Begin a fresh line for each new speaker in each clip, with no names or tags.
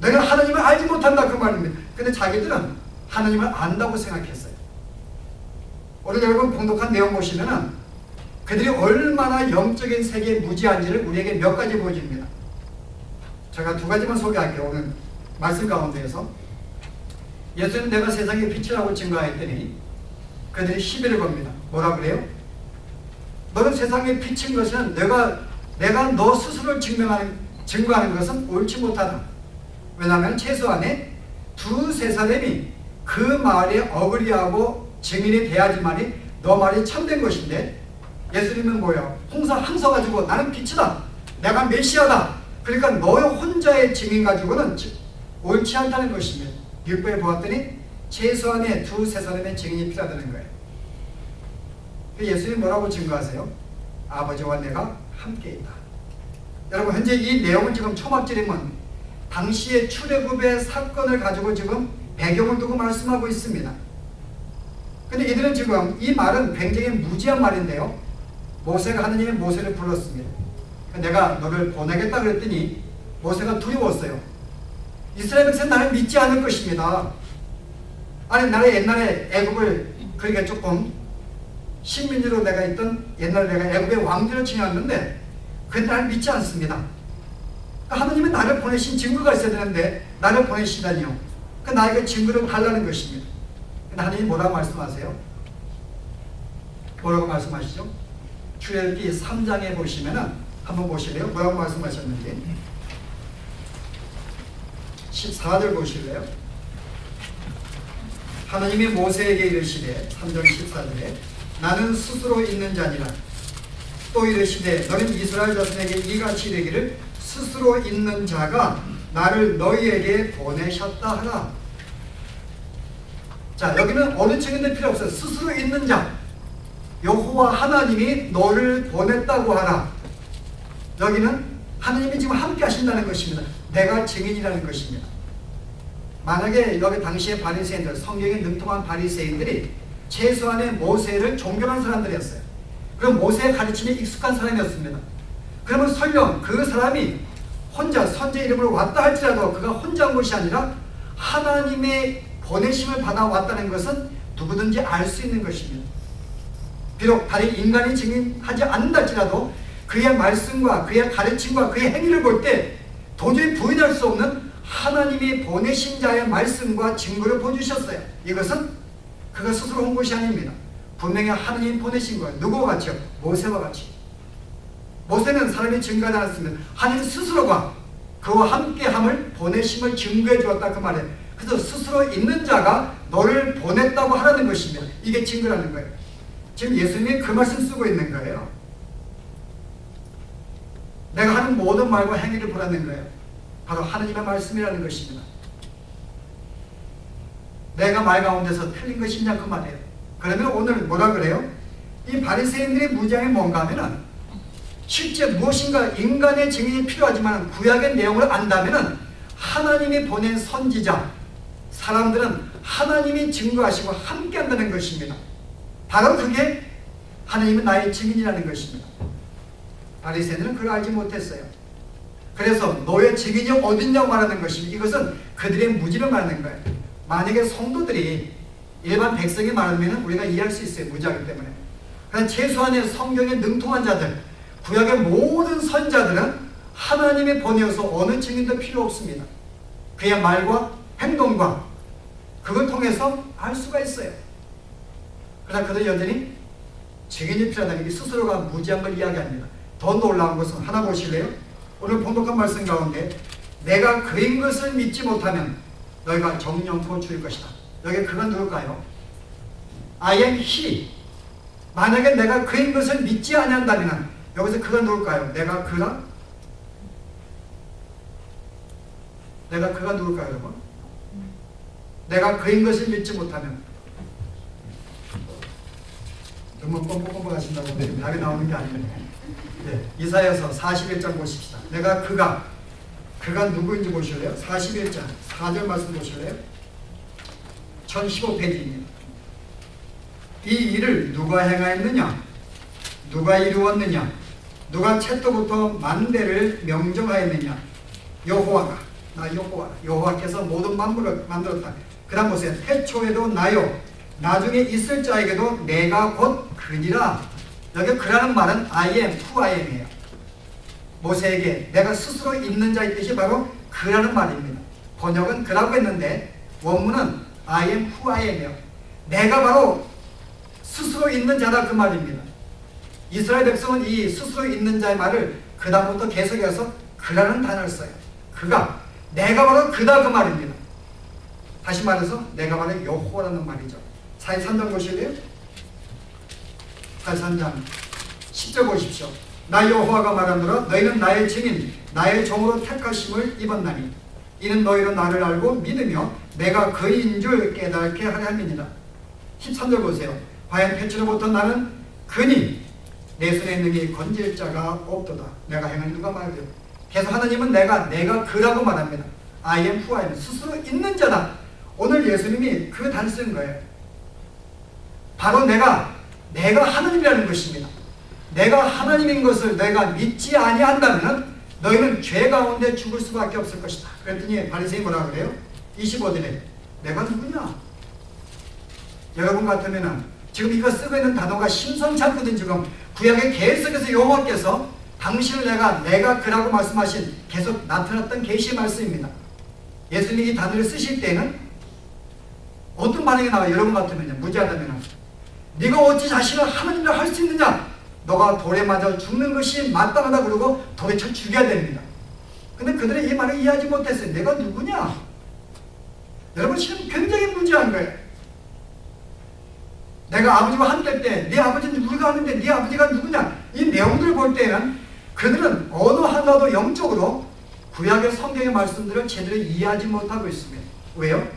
너는 하나님을 알지 못한다 그 말입니다. 근데 자기들은 하나님을 안다고 생각했어요. 오늘 여러분 봉독한 내용 보시면은 그들이 얼마나 영적인 세계에 무지한지를 우리에게 몇 가지 보여줍니다. 제가 두 가지만 소개할게요. 오늘 말씀 가운데에서 예수는 내가 세상의 빛이라고 증거했더니 그들이 시비를 겁니다. 뭐라 그래요? 너는 세상의 빛인 것은 내가 너 스스로를 증거하는 것은 옳지 못하다. 왜냐하면 최소한에 두세 사람이 그 말에 어그리하고 증인이 돼야지만이 너 말이 참된 것인데 예수님은 뭐예요? 홍사 항서 가지고 나는 빛이다. 내가 메시아다. 그러니까 너의 혼자의 증인 가지고는 옳지 않다는 것입니다. 율법에 보았더니 최소한의 두세 사람의 증인이 필요하다는 거예요. 예수님이 뭐라고 증거하세요? 아버지와 내가 함께 있다. 여러분 현재 이 내용은 지금 초막절이면 당시의 출애굽의 사건을 가지고 지금 배경을 두고 말씀하고 있습니다. 근데 이들은 지금 이 말은 굉장히 무지한 말인데요. 모세가 하느님의 모세를 불렀습니다. 내가 너를 보내겠다 그랬더니 모세가 두려웠어요. 이스라엘 백성은 나를 믿지 않을 것입니다. 아니 나는 옛날에 애굽을 그러니까 조금 식민지로 내가 있던 옛날에 내가 애굽의 왕들을 지냈는데 그건 나를 믿지 않습니다. 하느님은 나를 보내신 증거가 있어야 되는데 나를 보내시다니요. 그 나에게 증거를 달라는 것입니다. 근데 하느님 뭐라고 말씀하세요? 뭐라고 말씀하시죠? 출애굽기 3장에 보시면은 한번 보실래요? 뭐라고 말씀하셨는지 14절 보실래요? 하나님이 모세에게 이르시되 3장 14절에 나는 스스로 있는 자니라. 또 이르시되 너는 이스라엘 자손에게 이같이 이르기를 스스로 있는 자가 나를 너희에게 보내셨다 하라. 자 여기는 어느 증인도 필요 없어요. 스스로 있는 자 여호와 하나님이 너를 보냈다고 하라. 여기는 하나님이 지금 함께 하신다는 것입니다. 내가 증인이라는 것입니다. 만약에 여기 당시의 바리새인들 성경에 능통한 바리새인들이 최소한의 모세를 존경한 사람들이었어요. 그럼 모세의 가르침에 익숙한 사람이었습니다. 그러면 설령 그 사람이 혼자 선제 이름으로 왔다 할지라도 그가 혼자 온 것이 아니라 하나님의 보내심을 받아왔다는 것은 누구든지 알 수 있는 것입니다. 비록 다른 인간이 증인하지 않는다 할지라도 그의 말씀과 그의 가르침과 그의 행위를 볼 때 도저히 부인할 수 없는 하나님이 보내신 자의 말씀과 증거를 보여주셨어요. 이것은 그가 스스로 한 것이 아닙니다. 분명히 하나님이 보내신 거예요. 누구와 같이요? 모세와 같이. 모세는 사람이 증거하지 않았습니다. 하나님 스스로가 그와 함께함을 보내심을 증거해 주었다 그 말이에요. 그래서 스스로 있는 자가 너를 보냈다고 하라는 것입니다. 이게 증거라는 거예요. 지금 예수님이 그 말씀 쓰고 있는 거예요. 내가 하는 모든 말과 행위를 보라는 거예요. 바로 하나님의 말씀이라는 것입니다. 내가 말 가운데서 틀린 것이냐 그 말이에요. 그러면 오늘 뭐라 그래요? 이 바리새인들의 무장이 뭔가 하면은 실제 무엇인가 인간의 증인이 필요하지만 구약의 내용을 안다면은 하나님이 보낸 선지자 사람들은 하나님이 증거하시고 함께 한다는 것입니다. 바로 그게 하나님은 나의 증인이라는 것입니다. 바리새인들은 그걸 알지 못했어요. 그래서 너의 증인이 어딨냐고 말하는 것입니다. 이것은 그들의 무지를 말하는 거예요. 만약에 성도들이 일반 백성이 말하면 우리가 이해할 수 있어요. 무지하기 때문에. 그러나 최소한의 성경에 능통한 자들 구약의 모든 선자들은 하나님이 보내어서 어느 증인도 필요 없습니다. 그의 말과 행동과 그걸 통해서 알 수가 있어요. 그러나 그들 여전히 증인이 필요하다는 게 스스로가 무지한 걸 이야기합니다. 더 놀라운 것은 하나 보실래요? 오늘 봉독한 말씀 가운데 내가 그인 것을 믿지 못하면 너희가 정령토 죽일 것이다. 여기 그가 누굴까요? I am he. 만약에 내가 그인 것을 믿지 아니한다면 여기서 그가 누굴까요? 내가 그가? 내가 그가 누굴까요, 여러분? 내가 그인 것을 믿지 못하면 너무 뻔뻔뻔뻔 하신다고 지금 답이 나오는 게 아닙니다. 네, 이사야서 41장 보십시다. 내가 그가 누구인지 보실래요? 41장 4절 말씀 보실래요? 1015페이지입니다. 이 일을 누가 행하였느냐? 누가 이루었느냐? 누가 채토부터 만대를 명정하였느냐? 여호와가 나 여호와께서 모든 만물을 만들었다. 그 다음 보세요. 태초에도 나요 나중에 있을 자에게도 내가 곧 그니라. 여기 그라는 말은 I am, who I am이에요. 모세에게 내가 스스로 있는 자의 뜻이 바로 그라는 말입니다. 번역은 그라고 했는데 원문은 I am who I am이에요. 내가 바로 스스로 있는 자다 그 말입니다. 이스라엘 백성은 이 스스로 있는 자의 말을 그 다음부터 계속해서 그라는 단어를 써요. 그가 내가 바로 그다 그 말입니다. 다시 말해서 내가 바로 여호와라는 말이죠. 43장 보실래요? 43장 10절 보십시오. 나 여호와가 말하노라 너희는 나의 증인 나의 종으로 택하심을 입었나니 이는 너희로 나를 알고 믿으며 내가 그인 줄 깨닫게 하려 함이니라. 13절 보세요. 과연 태초로부터 나는 그니 내 손에 능히 건질 자가 없도다. 내가 행한 누가 말해요. 계속 하나님은 내가 그라고 말합니다. I am who I am. 스스로 있는 자다. 오늘 예수님이 그 단을 쓴 거예요. 바로 내가 하나님이라는 것입니다. 내가 하나님인 것을 내가 믿지 아니한다면 너희는 죄 가운데 죽을 수밖에 없을 것이다. 그랬더니 바리새인이 뭐라 그래요? 25절에 내가 누구냐? 여러분 같으면 지금 이거 쓰고 있는 단어가 심상치 않거든. 지금 구약의 계속해서 여호와께서 당신을 내가 그라고 말씀하신 계속 나타났던 계시의 말씀입니다. 예수님이 이 단어를 쓰실 때는 어떤 반응이 나와요? 여러분 같으면요, 무지하다면 네가 어찌 자신을 하나님이라 할 수 있느냐? 너가 돌에 맞아 죽는 것이 마땅하다 그러고 돌에 쳐 죽여야 됩니다. 근데 그들은 이 말을 이해하지 못했어요. 내가 누구냐? 여러분 지금 굉장히 무지한 거예요. 내가 아버지와 함께 할 때 네 아버지는 우리가 하는데 네 아버지가 누구냐? 이 내용들을 볼 때는 그들은 어느 하나도 영적으로 구약의 성경의 말씀들을 제대로 이해하지 못하고 있습니다. 왜요?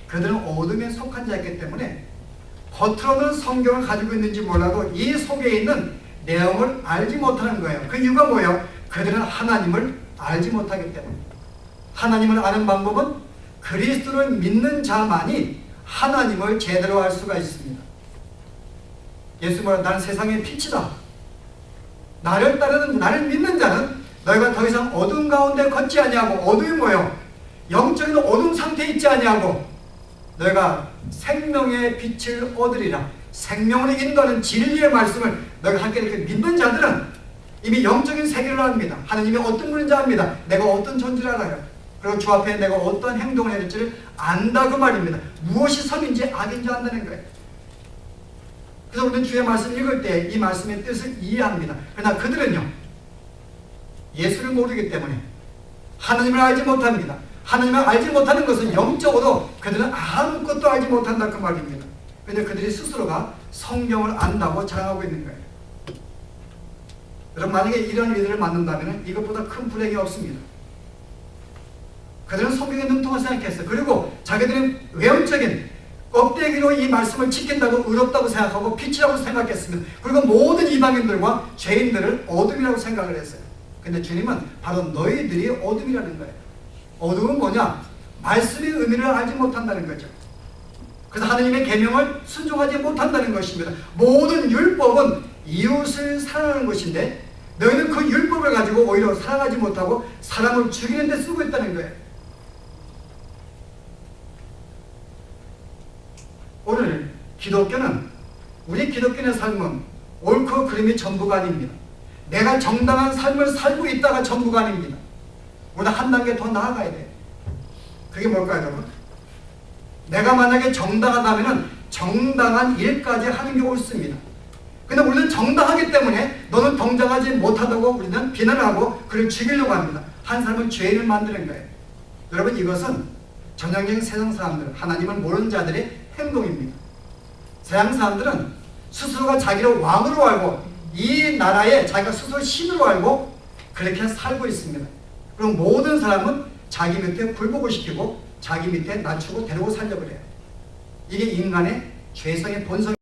그들은 어둠에 속한 자였기 때문에 겉으로는 성경을 가지고 있는지 몰라도 이 속에 있는 내용을 알지 못하는 거예요. 그 이유가 뭐예요? 그들은 하나님을 알지 못하기 때문에. 하나님을 아는 방법은 그리스도를 믿는 자만이 하나님을 제대로 알 수가 있습니다. 예수 말은 나는 세상의 빛이다. 나를 따르는 나를 믿는 자는 너희가 더 이상 어둠 가운데 걷지 아니하고 어둠이 뭐예요? 영적인 어둠 상태에 있지 아니하고 너희가 생명의 빛을 얻으리라. 생명을 인도하는 진리의 말씀을 너희가 함께 이렇게 믿는 자들은 이미 영적인 세계를 압니다. 하나님이 어떤 분인지 압니다. 내가 어떤 존재를 알아요. 그리고 주 앞에 내가 어떤 행동을 해야 될지를 안다 그 말입니다. 무엇이 선인지 악인지 안다는 거예요. 그래서 우리는 주의 말씀 읽을 때 이 말씀의 뜻을 이해합니다. 그러나 그들은요, 예수를 모르기 때문에 하나님을 알지 못합니다. 하나님을 알지 못하는 것은 영적으로 그들은 아무것도 알지 못한다 그 말입니다. 그런데 그들이 스스로가 성경을 안다고 자랑하고 있는 거예요. 여러분 만약에 이런 이들을 만난다면 이것보다 큰 불행이 없습니다. 그들은 성경에 능통을 생각했어요. 그리고 자기들은 외형적인 껍데기로 이 말씀을 지킨다고 의롭다고 생각하고 빛이라고 생각했습니다. 그리고 모든 이방인들과 죄인들을 어둠이라고 생각을 했어요. 근데 주님은 바로 너희들이 어둠이라는 거예요. 어둠은 뭐냐? 말씀의 의미를 알지 못한다는 거죠. 그래서 하나님의 계명을 순종하지 못한다는 것입니다. 모든 율법은 이웃을 사랑하는 것인데 너희는 그 율법을 가지고 오히려 사랑하지 못하고 사람을 죽이는 데 쓰고 있다는 거예요. 오늘 기독교는 우리 기독교의 삶은 옳고 그름이 전부가 아닙니다. 내가 정당한 삶을 살고 있다가 전부가 아닙니다. 우리는 한 단계 더 나아가야 돼요. 그게 뭘까요, 여러분? 내가 만약에 정당하다면 정당한 일까지 하는 게 옳습니다. 근데 우리는 정당하기 때문에 너는 정당하지 못하다고 우리는 비난하고 그를 죽이려고 합니다. 한 사람은 죄인을 만드는 거예요. 여러분 이것은 전형적인 세상 사람들, 하나님을 모르는 자들의 행동입니다. 세상 사람들은 스스로가 자기를 왕으로 알고 이 나라에 자기가 스스로 신으로 알고 그렇게 살고 있습니다. 그럼 모든 사람은 자기 밑에 굴복을 시키고 자기 밑에 낮추고 데리고 살려고 해요. 이게 인간의 죄성의 본성.